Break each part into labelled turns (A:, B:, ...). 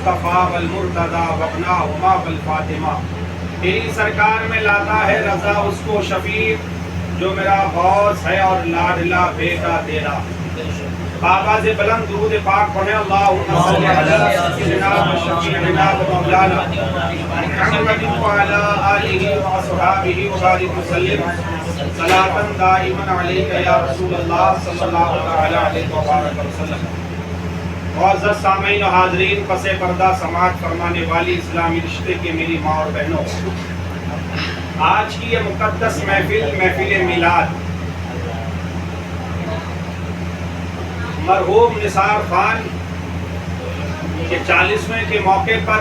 A: والمصطفیٰ والمرتضیٰ وابناہما والفاطمہ. تیری سرکار میں لاتا ہے رضا اس کو شفیق جو میرا غوث ہے اور لاڈلا بیٹا تیرا. آواز بلند درود پاک پڑھیں. اللہم صلی علی سیدنا و شفیعنا و مولانا محمد وعلی آلہ واصحابہ وبارک وسلم صلاۃ دائما علیک یا رسول اللہ صلی اللہ علیہ وبارک وسلم. معزز سامعین و حاضرین، پس پردہ سماعت فرمانے والی اسلامی رشتے کے میری ماں اور بہنوں، آج کی یہ مقدس محفل میلاد مرحوم نثار خان کے 40ویں کے موقع پر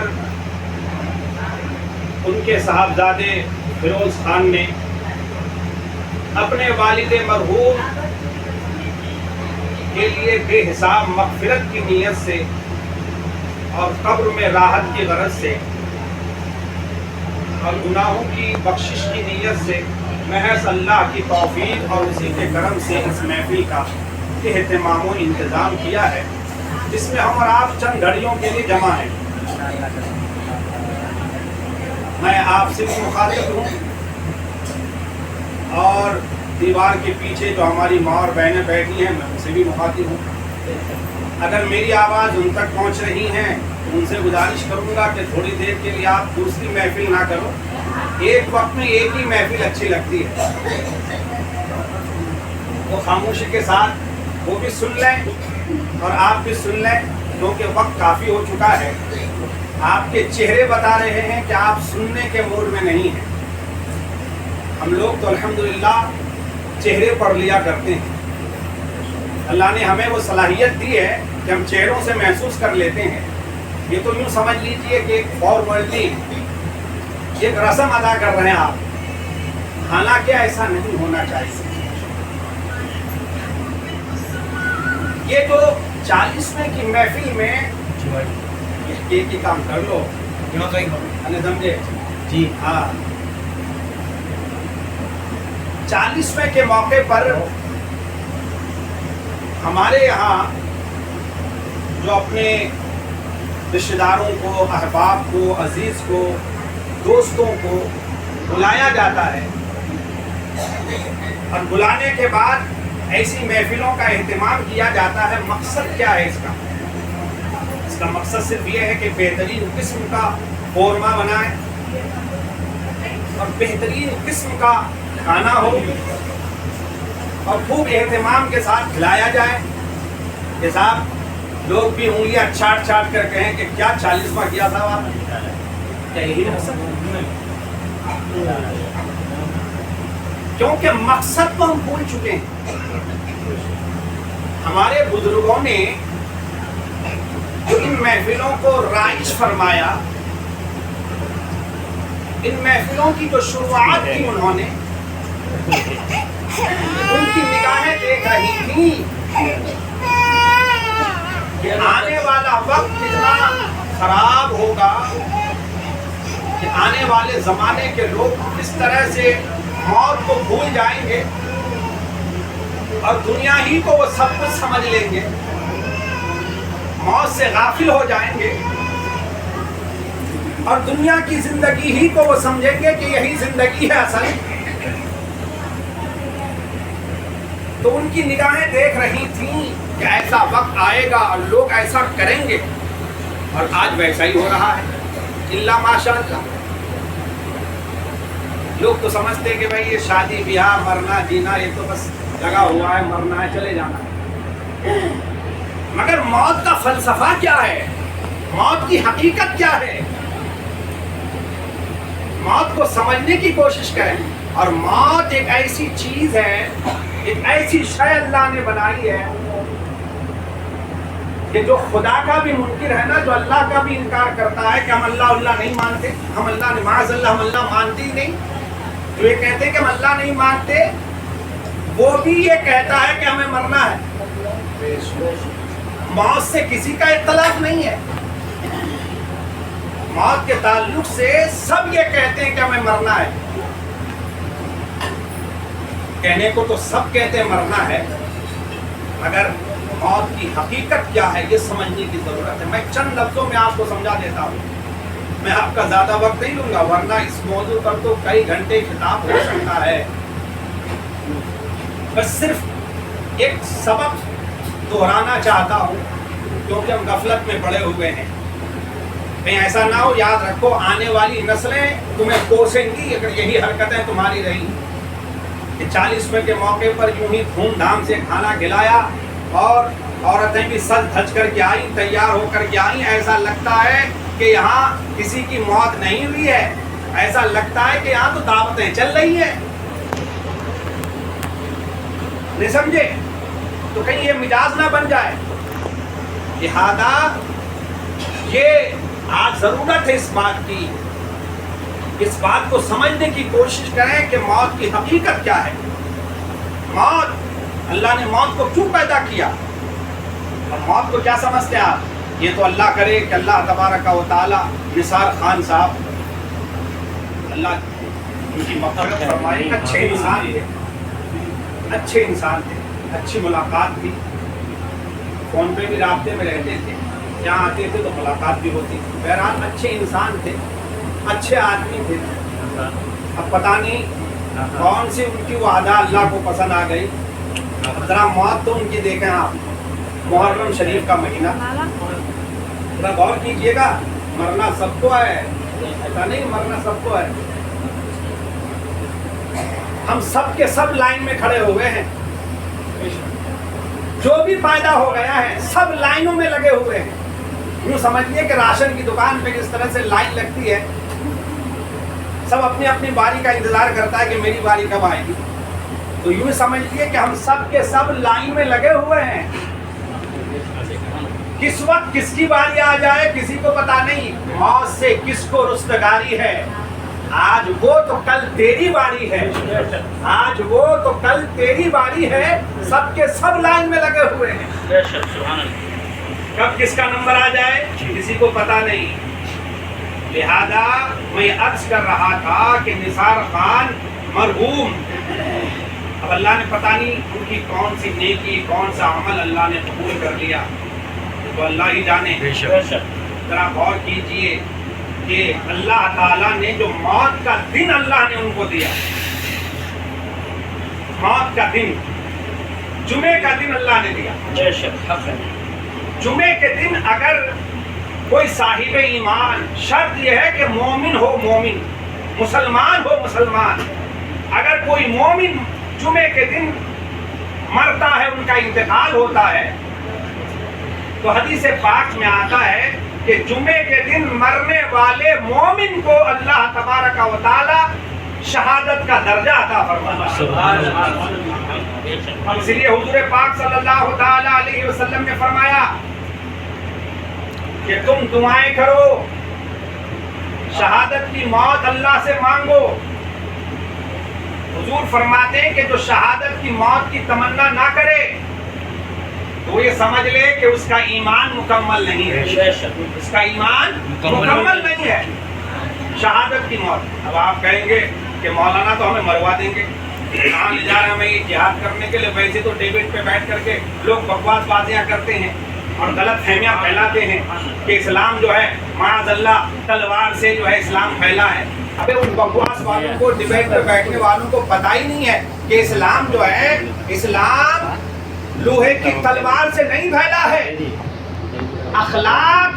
A: ان کے صاحبزادے فیروز خان نے اپنے والد مرحوم کے لیے بے حساب مغفرت کی نیت سے اور قبر میں راحت کی غرض سے اور گناہوں کی بخشش کی نیت سے محض اللہ کی توفیق اور اسی کے کرم سے اس محفل کا اہتمام و انتظام کیا ہے، جس میں ہم اور آپ چند گھڑیوں کے لیے جمع ہیں. میں آپ سے بھی مخاطب ہوں اور دیوار کے پیچھے جو ہماری ماں اور بہنیں بیٹھی ہیں میں ان سے بھی مخاطب ہوں. اگر میری آواز ان تک پہنچ رہی ہے تو ان سے گزارش کروں گا کہ تھوڑی دیر کے لیے آپ دوسری محفل نہ کرو. ایک وقت میں ایک ہی محفل اچھی لگتی ہے، وہ خاموشی کے ساتھ وہ بھی سن لیں اور آپ بھی سن لیں، کیونکہ وقت کافی ہو چکا ہے. آپ کے چہرے بتا رہے ہیں کہ آپ سننے کے موڈ میں نہیں ہیں. ہم لوگ تو الحمدللہ چہرے پڑھ لیا کرتے ہیں. اللہ نے ہمیں وہ صلاحیت دی ہے کہ ہم چہروں سے محسوس کر لیتے ہیں. یہ تو یوں سمجھ لیجئے کہ ایک فارملٹی، ایک رسم ادا کر رہے ہیں آپ، حالانکہ ایسا نہیں ہونا چاہیے. یہ جو 40ویں کی محفل میں ایک ہی کام کر لو سمجھے جی ہاں، 40ویں کے موقع پر ہمارے یہاں جو اپنے رشتہ داروں کو، احباب کو، عزیز کو، دوستوں کو بلایا جاتا ہے اور بلانے کے بعد ایسی محفلوں کا اہتمام کیا جاتا ہے. مقصد کیا ہے اس کا؟ اس کا مقصد صرف یہ ہے کہ بہترین قسم کا قورمہ بنائیں اور بہترین قسم کا کھانا ہو اور خوب اہتمام کے ساتھ کھلایا جائے. کہ صاحب لوگ بھی انگلیاں چھاٹ چھاٹ کر کہیں کہ کیا 40واں کیا تھا آپ نے؟ کیا یہی مقصد؟ کیونکہ مقصد کو ہم بھول چکے ہیں. ہمارے بزرگوں نے جو ان محفلوں کو رائج فرمایا، ان محفلوں کی جو شروعات کی انہوں نے، ان کی نگاہیں دیکھ رہی تھیں کہ آنے والا وقت کتنا خراب ہوگا، کہ آنے والے زمانے کے لوگ کس طرح سے موت کو بھول جائیں گے اور دنیا ہی کو وہ سب کچھ سمجھ لیں گے، موت سے غافل ہو جائیں گے اور دنیا کی زندگی ہی کو وہ سمجھیں گے کہ یہی زندگی ہے اصل. تو ان کی نگاہیں دیکھ رہی تھیں کہ ایسا وقت آئے گا اور لوگ ایسا کریں گے، اور آج ویسا ہی ہو رہا ہے الا ماشاء اللہ. لوگ تو سمجھتے کہ بھائی یہ شادی بیاہ مرنا جینا یہ تو بس لگا ہوا ہے، مرنا ہے چلے جانا ہے. مگر موت کا فلسفہ کیا ہے؟ موت کی حقیقت کیا ہے؟ موت کو سمجھنے کی کوشش کریں. اور موت ایک ایسی چیز ہے، ایک ایسی شے اللہ نے بنائی ہے کہ جو خدا کا بھی منکر ہے نا، جو اللہ کا بھی انکار کرتا ہے کہ ہم اللہ نہیں مانتے، ہم اللہ نے معاذ اللہ ہم اللہ مانتے ہی نہیں، جو یہ کہتے ہیں کہ ہم اللہ نہیں مانتے، وہ بھی یہ کہتا ہے کہ ہمیں مرنا ہے. موت سے کسی کا اختلاف نہیں ہے. موت کے تعلق سے سب یہ کہتے ہیں کہ ہمیں مرنا ہے. کہنے کو تو سب کہتے ہیں مرنا ہے، مگر موت کی حقیقت کیا ہے یہ سمجھنے کی ضرورت ہے. میں چند لفظوں میں آپ کو سمجھا دیتا ہوں. میں آپ کا زیادہ وقت نہیں لوں گا ورنہ اس موضوع پر تو کئی گھنٹے خطاب ہو سکتا ہے. بس صرف ایک سبق دہرانا چاہتا ہوں کیونکہ ہم غفلت میں پڑے ہوئے ہیں. کہیں ایسا نہ ہو یاد رکھو آنے والی نسلیں تمہیں کوسیں گی اگر یہی حرکتیں تمہاری رہی. کہ 40ویں کے موقع پر یوں ہی دھوم دھام سے کھانا کھلایا اور عورتیں بھی سج دھج کر کے آئیں, تیار ہو کر کے آئیں. ایسا لگتا ہے کہ یہاں کسی کی موت نہیں ہوئی ہے, ایسا لگتا ہے کہ یہاں تو دعوتیں چل رہی ہیں. نہیں سمجھے؟ تو کہیں یہ مجاز نہ بن جائے. لہذا یہ آج ضرورت ہے اس بات کی, اس بات کو سمجھنے کی کوشش کریں کہ موت کی حقیقت کیا ہے. موت, اللہ نے موت کو کیوں پیدا کیا اور موت کو کیا سمجھتے ہیں آپ؟ یہ تو اللہ کرے کہ اللہ تبارک و تعالی نثار خان صاحب اللہ ان کی مغفرت فرمائے, اچھے انسان تھے, اچھے انسان تھے, اچھی ملاقات تھی, فون پہ بھی رابطے میں رہتے تھے, جہاں آتے تھے تو ملاقات بھی ہوتی تھی. بہرحال اچھے انسان تھے, اچھے آدمی تھے. اب پتہ نہیں کون سی ان کی وہ ادا اللہ کو پسند آ گئی. ذرا موت تو ان کی دیکھیں آپ, محرم شریف کا مہینہ, ذرا غور کیجئے گا. مرنا سب کو ہے, ایسا نہیں مرنا سب کو ہے. ہم سب کے سب لائن میں کھڑے ہوئے ہیں, جو بھی پیدا ہو گیا ہے سب لائنوں میں لگے ہوئے ہیں. یوں سمجھیے کہ راشن کی دکان پہ جس طرح سے لائن لگتی ہے, سب اپنی اپنی باری کا انتظار کرتا ہے کہ میری باری کب آئے گی. تو یوں سمجھیے کہ ہم سب کے سب لائن میں لگے ہوئے ہیں. کس وقت کس کی باری آ جائے کسی کو پتا نہیں. موت سے کس کو رستگاری ہے, آج وہ تو کل تیری باری ہے, آج وہ تو کل تیری باری ہے. سب کے سب لائن میں لگے ہوئے ہیں. کب کس کا نمبر آ جائے کسی کو پتا نہیں. لہذا میں عرض کر رہا تھا کہ نثار خان مرحوم, اب اللہ نے پتہ نہیں ان کی کون سی نیکی کون سا عمل اللہ نے قبول کر لیا, تو اللہ ہی جانے. ذرا غور کیجئے کہ اللہ تعالیٰ نے جو موت کا دن اللہ نے ان کو دیا, موت کا دن, جمعے کا دن اللہ نے دیا. جمعے کے دن اگر کوئی صاحب ایمان, شرط یہ ہے کہ مومن ہو, مومن مسلمان ہو, مسلمان. اگر کوئی مومن جمعے کے دن مرتا ہے, ان کا انتقال ہوتا ہے, تو حدیث پاک میں آتا ہے کہ جمعے کے دن مرنے والے مومن کو اللہ تبارک و تعالی شہادت کا درجہ عطا فرماتا ہے. اس لیے حضور پاک صلی اللہ تعالی علیہ وسلم نے فرمایا کہ تم دعائیں کرو, شہادت کی موت اللہ سے مانگو. حضور فرماتے ہیں کہ جو شہادت کی موت کی تمنا نہ کرے تو یہ سمجھ لے کہ اس کا ایمان مکمل نہیں ہے, اس کا ایمان مکمل نہیں ہے. شہادت کی موت. اب آپ کہیں گے کہ مولانا تو ہمیں مروا دیں گے, کہاں لے جا رہے ہیں ہمیں یہ جہاد کرنے کے لیے. ویسے تو ڈیبٹ پہ بیٹھ کر کے لوگ بکواس بازیاں کرتے ہیں اور غلط فہمیاں پھیلاتے ہیں کہ اسلام جو ہے معاذ اللہ تلوار سے جو ہے اسلام پھیلا ہے. ابے ان بکواس والوں کو, ڈیبیٹ پہ بیٹھنے والوں کو پتہ ہی نہیں ہے کہ اسلام جو ہے, اسلام لوہے کی تلوار سے نہیں پھیلا ہے, اخلاق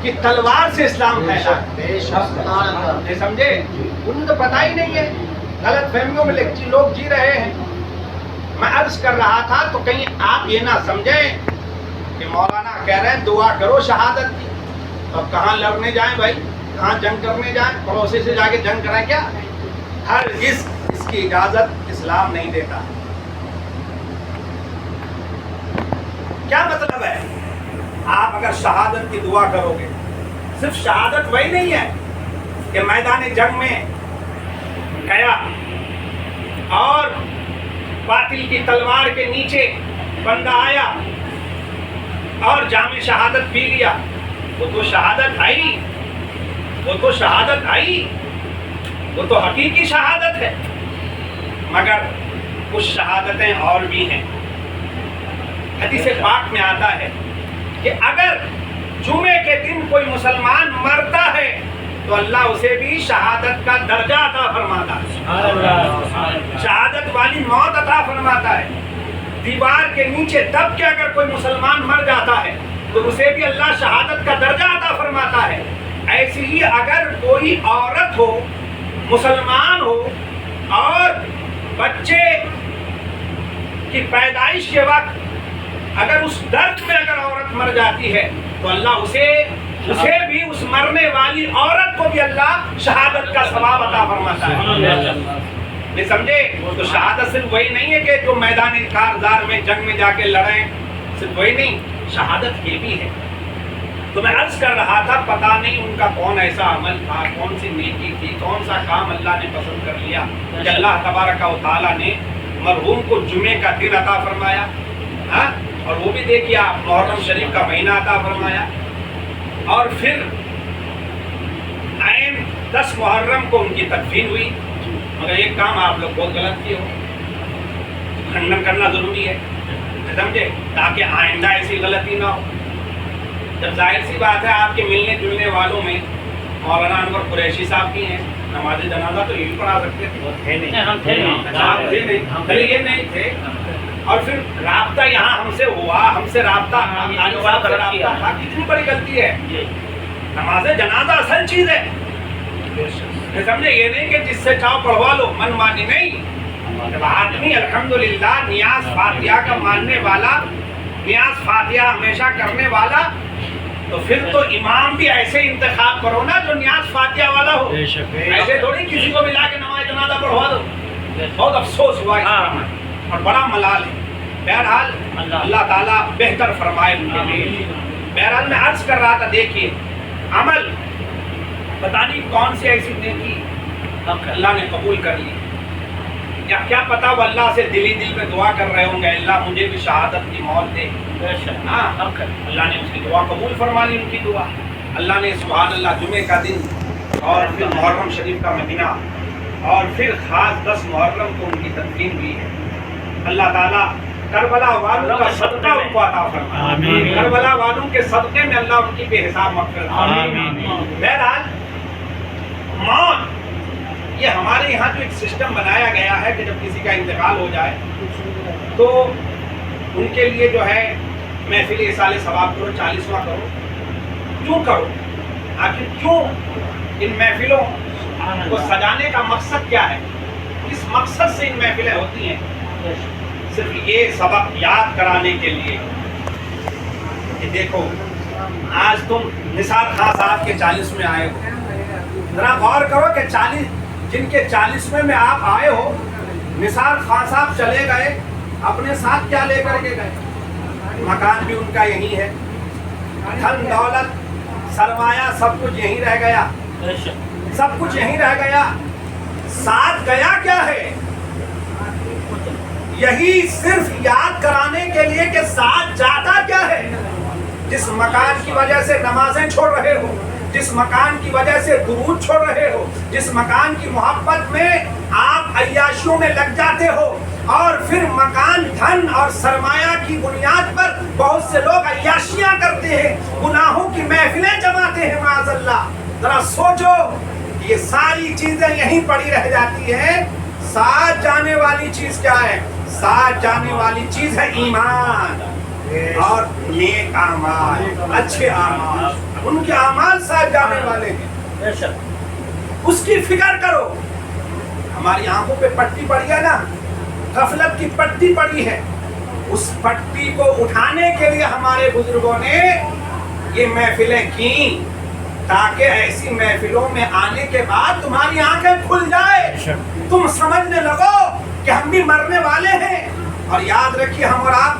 A: کی تلوار سے اسلام پھیلا ہے. سمجھے؟ انہیں تو پتہ ہی نہیں ہے, غلط فہمیوں میں لوگ جی رہے ہیں. میں عرض کر رہا تھا تو کہیں آپ یہ نہ سمجھیں کہ مولانا کہہ رہے ہیں دعا کرو شہادت کی. اب کہاں لڑنے جائیں بھائی, کہاں جنگ کرنے جائیں, پڑوسی سے جا کے جنگ کریں کیا؟ ہرگز اس کی اجازت اسلام نہیں دیتا. کیا مطلب ہے؟ آپ اگر شہادت کی دعا کرو گے, صرف شہادت وہی نہیں ہے کہ میدان جنگ میں گیا اور باطل کی تلوار کے نیچے بندہ آیا اور جام شہادت پی لیا. وہ تو شہادت آئی, وہ تو شہادت آئی, وہ تو حقیقی شہادت ہے. مگر کچھ شہادتیں اور بھی ہیں. حدیث پاک میں آتا ہے کہ اگر جمعے کے دن کوئی مسلمان مرتا ہے تو اللہ اسے بھی شہادت کا درجہ عطا فرماتا ہے، شہادت والی موت عطا فرماتا ہے۔ دیوار کے نیچے دب کے اگر کوئی مسلمان مر جاتا ہے تو اسے بھی اللہ شہادت کا درجہ عطا فرماتا ہے۔ ایسی ہی اگر کوئی عورت ہو، مسلمان ہو، اور بچے کی پیدائش کے وقت اگر اس درد میں اگر عورت مر جاتی ہے تو اللہ اسے بھی، اس مرنے والی عورت کو بھی اللہ شہادت کا ثواب عطا فرماتا ہے۔ نہیں سمجھے؟ تو شہادت صرف وہی نہیں ہے کہ جو میدان کارزار میں جنگ میں جا کے لڑیں، صرف وہی نہیں، شہادت یہ بھی ہے۔ تو میں عرض کر رہا تھا پتہ نہیں ان کا کون ایسا عمل تھا، کون سی نیکی تھی، کون سا کام اللہ نے پسند کر لیا کہ اللہ تبارک و تعالیٰ نے مرحوم کو جمعے کا دن عطا فرمایا، اور وہ بھی دیکھیے آپ محرم شریف کا مہینہ عطا فرمایا، اور پھر عین 10 محرم کو ان کی تدفین ہوئی۔ مگر ایک کام آپ لوگ بہت غلط کیے ہو، کھنڈن کرنا ضروری ہے، سمجھے، تاکہ آئندہ ایسی غلطی نہ ہو۔ جب ظاہر سی بات ہے آپ کے ملنے جلنے والوں میں مولانا انور قریشی صاحب کی ہیں، نماز جنازہ تو یہ بھی پڑھا سکتے تھے، یہ نہیں تھے، اور پھر رابطہ یہاں ہم سے ہوا، ہم سے رابطہ تھا، کتنی بڑی غلطی ہے۔ نماز جنازہ اصل چیز ہے، سمجھے، یہ نہیں کہ جس سے چاہو پڑھوا لو، من مانی نہیں۔ جب آدمی الحمدللہ نیاز فاتحہ کا ماننے والا، نیاز فاتحہ ہمیشہ کرنے والا، تو پھر تو امام بھی ایسے انتخاب کرو نا جو نیاز فاتحہ والا ہو، ایسے تھوڑی کسی کو ملا کے نماز جنازہ پڑھوا دو۔ بہت افسوس ہوا اور بڑا ملال ہے۔ بہرحال اللہ تعالیٰ بہتر فرمائے ان کے لیے۔ بہرحال میں عرض کر رہا تھا، دیکھیے عمل پتہ نہیں کون سی ایسی نیکی اللہ نے قبول کر لی، یا کیا پتا وہ اللہ سے دل ہی دل میں دعا کر رہے ہوں گے اللہ مجھے بھی شہادت کی موت دے۔ اللہ نے اس کی دعا قبول فرما لی، ان کی دعا۔ اللہ نے سبحان اللہ جمعے کا دن اور پھر محرم شریف کا مہینہ اور پھر خاص 10 محرم کو ان کی تدفین ہوئی ہے۔ اللہ تعالیٰ کربلا والوں کا صدقہ ان کو عطا فرمائے، کربلا والوں کے صدقے میں اللہ ان کی بے حساب مغفرت فرمائے۔ بہرحال موت، یہ ہمارے یہاں جو ایک سسٹم بنایا گیا ہے کہ جب کسی کا انتقال ہو جائے تو ان کے لیے جو ہے محفل ایصال ثواب کرو، 40واں کرو۔ کیوں کرو؟ آخر کیوں ان محفلوں کو سجانے کا مقصد کیا ہے؟ کس مقصد سے ان محفلیں ہوتی ہیں؟ صرف یہ سبق یاد کرانے کے لیے کہ دیکھو آج تم نثار خان صاحب کے 40ویں آئے ہو، ذرا غور کرو کہ 40 جن کے 40ویں میں آپ آئے ہو، نثار خان صاحب چلے گئے، اپنے ساتھ کیا لے کر کے گئے؟ مکان بھی ان کا یہی ہے، دھن دولت سرمایہ سب کچھ یہی رہ گیا، سب کچھ یہی رہ گیا، ساتھ گیا کیا ہے؟ یہی صرف یاد کرانے کے لیے کہ ساتھ جاتا کیا ہے؟ جس مکان کی وجہ سے نمازیں چھوڑ رہے ہو، جس مکان کی وجہ سے درود چھوڑ رہے ہو، جس مکان کی محبت میں آپ عیاشیوں میں لگ جاتے ہو، اور پھر مکان دھن اور سرمایہ کی بنیاد پر بہت سے لوگ عیاشیاں کرتے ہیں، گناہوں کی محفلیں جماتے ہیں، معاذ اللہ۔ ذرا سوچو، یہ ساری چیزیں یہیں پڑی رہ جاتی ہیں۔ ساتھ جانے والی چیز کیا ہے؟ ساتھ جانے والی چیز ہے ایمان اور نیک اعمال، اچھے اعمال، ان کے اعمال ساتھ جانے والے ہیں۔ اس کی فکر کرو۔ ہماری آنکھوں پہ پٹی پڑی ہے نا، غفلت کی پٹی پڑی ہے، اس پٹی کو اٹھانے کے لیے ہمارے بزرگوں نے یہ محفلیں کی، تاکہ ایسی محفلوں میں آنے کے بعد تمہاری آنکھیں کھل جائے، تم سمجھنے لگو کہ ہم بھی مرنے والے ہیں۔ اور یاد رکھیے ہم اور آپ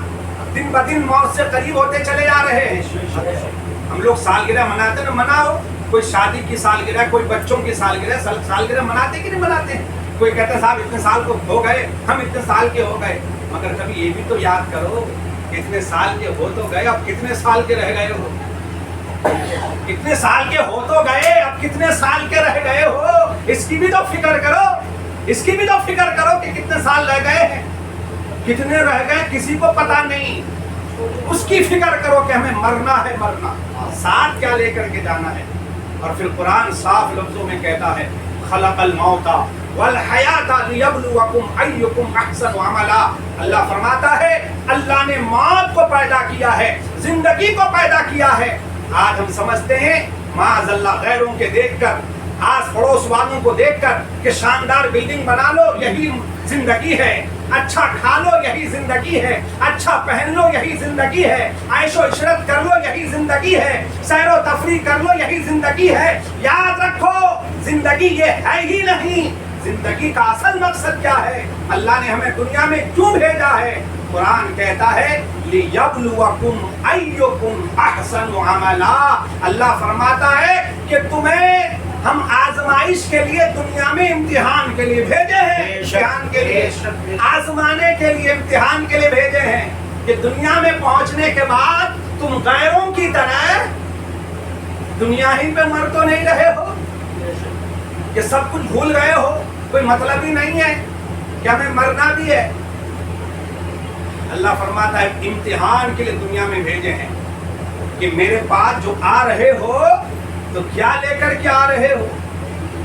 A: دن بدن موت سے قریب ہوتے چلے جا رہے ہیں۔ ہم لوگ سالگرہ مناتے ہیں، مناؤ، کوئی شادی کی سالگرہ، کوئی بچوں کی سالگرہ، سالگرہ مناتے کہ نہیں مناتے ہیں؟ کوئی کہتا ہے صاحب اتنے سال کو ہو گئے، ہم اتنے سال کے ہو گئے، مگر کبھی یہ بھی تو یاد کرو اتنے سال کے ہو تو گئے، اب کتنے سال کے رہ گئے ہو؟ کتنے سال کے ہو تو گئے، اب کتنے سال کے رہ گئے ہو؟ اس کی بھی تو فکر کرو، اس کی بھی تو فکر کرو کہ کتنے سال رہ گئے ہیں، کتنے رہ گئے کسی کو پتا نہیں۔ اس کی فکر کرو کہ ہمیں مرنا ہے، مرنا ساتھ کیا لے کر کے جانا ہے۔ اور پھر قرآن صاف لفظوں میں کہتا ہے خلق الموت والحیات لیبلوکم ایکم احسن عملا۔ اللہ فرماتا ہے اللہ نے موت کو پیدا کیا ہے، زندگی کو پیدا کیا ہے۔ آج ہم سمجھتے ہیں معاذ اللہ غیروں کے دیکھ کر، آس پڑوس والوں کو دیکھ کر کہ شاندار بلڈنگ بنا لو یہی زندگی ہے، اچھا کھا لو یہی زندگی ہے، اچھا پہن لو یہی زندگی ہے، عیش و عشرت کر لو یہی زندگی ہے، سیر و تفریح کر لو یہی زندگی ہے۔ یاد رکھو زندگی یہ ہے ہی نہیں۔ زندگی کا اصل مقصد کیا ہے؟ اللہ نے ہمیں دنیا میں کیوں بھیجا ہے؟ قرآن کہتا ہے لِيَبْلُوَكُمْ أَيُّكُمْ أَحْسَنُ عَمَلًا۔ اللہ فرماتا ہے کہ تمہیں ہم آزمائش کے لیے دنیا میں امتحان کے لیے بھیجے ہیں، امتحان کے لیے، آزمانے کے لیے، امتحان کے لیے بھیجے ہیں کہ دنیا میں پہنچنے کے بعد تم غیروں کی طرح دنیا ہی پہ مر تو نہیں رہے ہو کہ سب کچھ بھول گئے ہو، کوئی مطلب ہی نہیں ہے کہ ہمیں مرنا بھی ہے۔ اللہ فرماتا ہے امتحان کے لیے دنیا میں بھیجے ہیں کہ میرے پاس جو آ رہے ہو تو کیا لے کر کے آ رہے ہو؟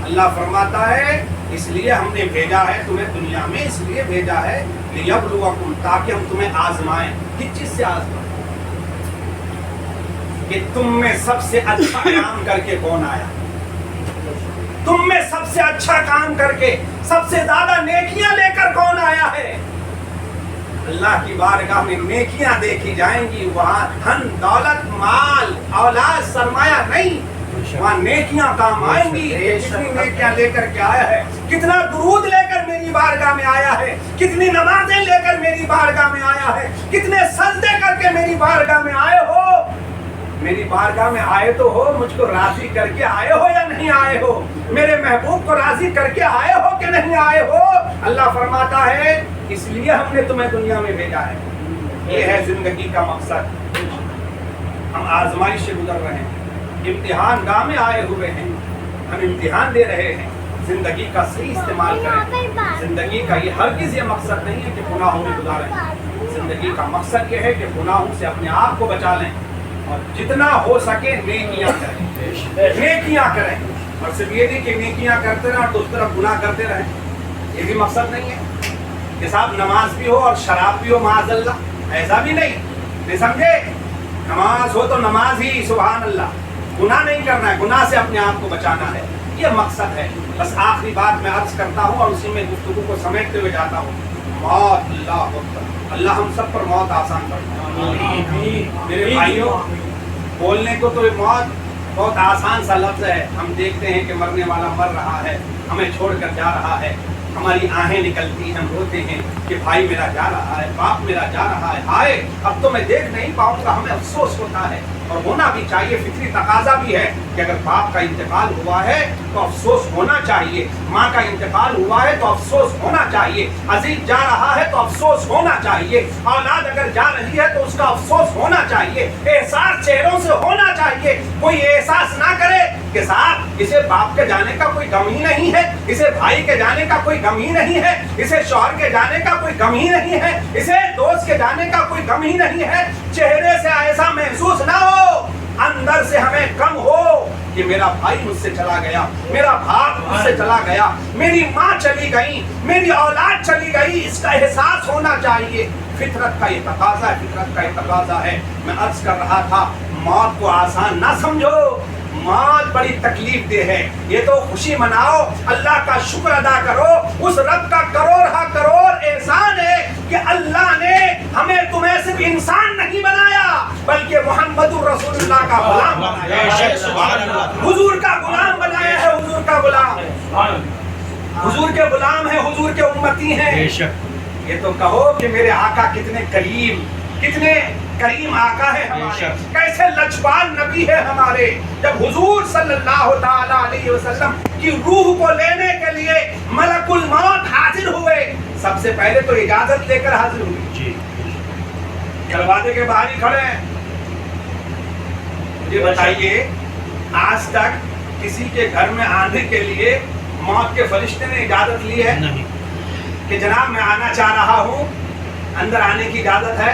A: اللہ فرماتا ہے اس لیے ہم نے بھیجا ہے تمہیں دنیا میں، اس لیے بھیجا ہے لیبلوکم، تاکہ ہم تمہیں آزمائیں۔ کس چیز سے آزمائیں؟ کہ تم میں سب سے اچھا کام کر کے کون آیا، تم میں سب سے اچھا کام کر کے سب سے زیادہ نیکیاں لے کر کون آیا ہے۔ اللہ کی بارگاہ میں نیکیاں دیکھی جائیں گی، وہاں دھن دولت مال اولاد سرمایہ نہیں، وہاں نیکیاں کام آئیں گی۔ کتنی نیکیاں لے کر کے آیا ہے، کتنا درود لے کر میری بارگاہ میں آیا ہے، کتنی نمازیں لے کر میری بارگاہ میں آیا ہے، کتنے سجدے کر کے میری بارگاہ میں آئے ہو۔ میری بارگاہ میں آئے تو ہو، مجھ کو راضی کر کے آئے ہو یا نہیں آئے ہو؟ میرے محبوب کو راضی کر کے آئے ہو کہ نہیں آئے ہو؟ اللہ فرماتا ہے اس لیے ہم نے تمہیں دنیا میں بھیجا ہے۔ یہ ہے زندگی کا مقصد۔ ہم آزمائش سے گزر رہے ہیں، امتحان گاہ میں آئے ہوئے ہیں، ہم امتحان دے رہے ہیں۔ زندگی کا صحیح استعمال کریں۔ زندگی کا یہ ہرگز یہ مقصد نہیں ہے کہ گناہوں میں گزاریں۔ زندگی کا مقصد یہ ہے کہ گناہوں سے اپنے آپ کو بچا لیں اور جتنا ہو سکے نیکیاں کریں، نیکیاں کریں۔ اور صرف یہ نہیں کہ نیکیاں کرتے رہیں اور دوسری طرف گناہ کرتے رہیں، یہ بھی مقصد نہیں ہے کہ صاحب نماز بھی ہو اور شراب بھی ہو معاذ اللہ، ایسا بھی نہیں سمجھے۔ نماز ہو تو نماز ہی، سبحان اللہ، گناہ نہیں کرنا ہے، گناہ سے اپنے آپ کو بچانا ہے، یہ مقصد ہے۔ بس آخری بات میں عرض کرتا ہوں اور اسی میں گفتگو کو سمیٹتے ہوئے جاتا ہوں، موت، اللہ اکبر، اللہ ہم سب پر موت آسان فرمائے۔ میرے بھائیوں، بولنے کو تو موت بہت آسان سا لفظ ہے، ہم دیکھتے ہیں کہ مرنے والا مر رہا ہے، ہمیں چھوڑ کر جا رہا ہے، ہماری آہیں نکلتی ہیں، ہم روتے ہیں کہ بھائی میرا جا رہا ہے، باپ میرا جا رہا ہے، ہائے اب تو میں دیکھ نہیں پاؤں گا، ہمیں افسوس ہوتا ہے اور ہونا بھی چاہیے، فطری تقاضا بھی ہے کہ اگر باپ کا انتقال ہوا ہے تو افسوس ہونا چاہیے، ماں کا انتقال ہوا ہے تو افسوس ہونا چاہیے، عزیز جا رہا ہے تو افسوس ہونا چاہیے، اولاد اگر جا رہی ہے تو اس کا افسوس ہونا چاہیے، احساس چہروں سے ہونا چاہیے۔ کوئی احساس نہ کرے کہ صاحب اسے باپ کے جانے کا کوئی غم ہی نہیں ہے، اسے بھائی کے جانے کا کوئی غم ہی نہیں ہے، اسے شوہر کے جانے کا کوئی غم ہی نہیں ہے، اسے دوست کے جانے کا کوئی غم ہی نہیں ہے۔ چہرے سے ایسا محسوس نہ ہو، اندر سے ہمیں غم ہو کہ میرا بھائی مجھ سے چلا گیا، میرا باپ مجھ سے چلا گیا، میری ماں چلی گئی، میری اولاد چلی گئی، اس کا احساس ہونا چاہیے۔ فطرت کا یہ تقاضا ہے، فطرت کا یہ تقاضا ہے۔ میں عرض کر رہا تھا موت کو آسان نہ سمجھو، موت بڑی تکلیف دہ ہے، یہ تو خوشی مناؤ، اللہ کا شکر ادا کرو، اس رب کا کروڑ احسان ہے کہ اللہ نے ہمیں تمہیں صرف انسان نہیں بنایا بلکہ محمد الرسول اللہ کا غلام بنایا، حضور کا غلام بنایا ہے، حضور کا غلام، حضور کے غلام ہیں، حضور کے امتی ہیں۔ یہ تو کہو کہ میرے آقا کتنے کریم آقا ہے ہمارے، کیسے لجپال نبی ہے ہمارے۔ جب حضور صلی اللہ تعالی علیہ وسلم کی روح کو لینے کے لیے ملک الموت حاضر ہوئے، سب سے پہلے تو اجازت لے کر حاضر ہوئے، دروازے کے باہر ہی کھڑے ہیں۔ مجھے بتائیے آج تک کسی کے گھر میں آنے کے لیے موت کے فرشتے نے اجازت لی ہے کہ جناب میں آنا چاہ رہا ہوں، اندر آنے کی اجازت ہے؟